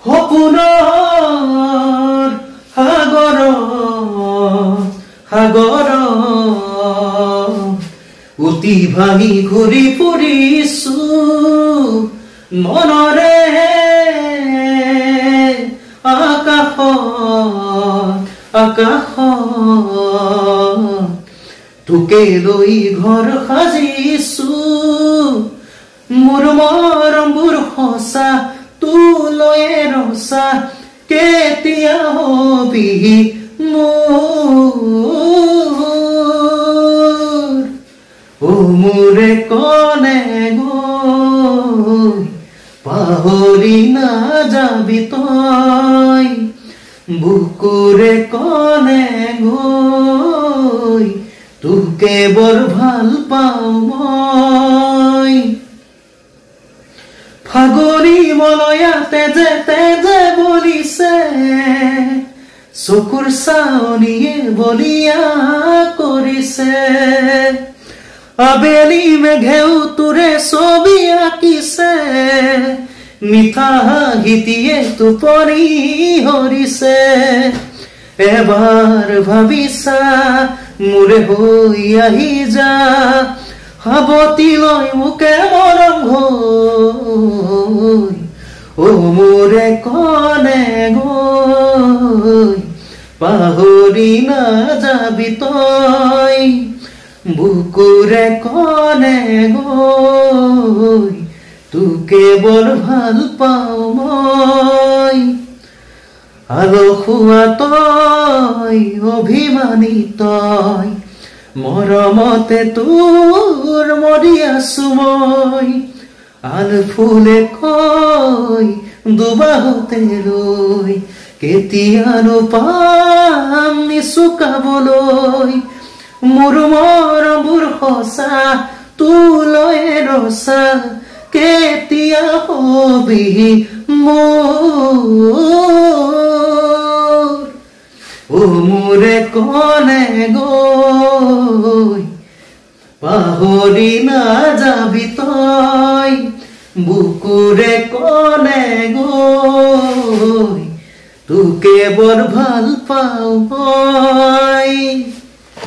সপোনৰ সাগৰ সাগৰ উটি ভাঙি ঘূৰি ফুৰিছো মনৰে আকাশ তোকে লৈ ঘৰ সাজিছো মোৰ মৰমবোৰ সঁচা তোলৈয়ে ৰচা কেতিয়া হবি মোৰ ও মোৰে কনে গৈ পাহৰি নাযাবি তই বুকুৰে কনে গৈ তোকে বৰ ভাল পাওঁ মই ফাগুনী মলয়াতে তেজে বলিছে চকুৰ চাৱনিয়ে বলিয়া কৰিছে আবেলি মেঘেও তোৰে ছবি আঁকিছে মিঠা হাঁহিটিয়ে টোপনি হৰিছে এবাৰ ভাবিছা মোৰে হৈ আহি যা সাৱটি লৈ মোকে মৰম হৈ ও মোৰে কনে গৈ পাহৰি নাযাবি তই বুকুৰে কনে গৈ তোকে বৰ ভাল পাওঁ মই আলসুৱা তই অভিমানী তই মৰমতে তোৰ মৰি আছো মই আন ফুলে কয় দুবাহতে ৰৈ কেতিয়ানো পাম নিচুকাবলৈ মোৰ মৰমবোৰ সঁচা তোলৈয়ে ৰচা কেতিয়া হবি মোৰ ও মোৰে কনে গৈ পাহৰি নাযাবি তই বুকুৰে কনে গৈ তোকে বৰ ভাল পাওঁ মই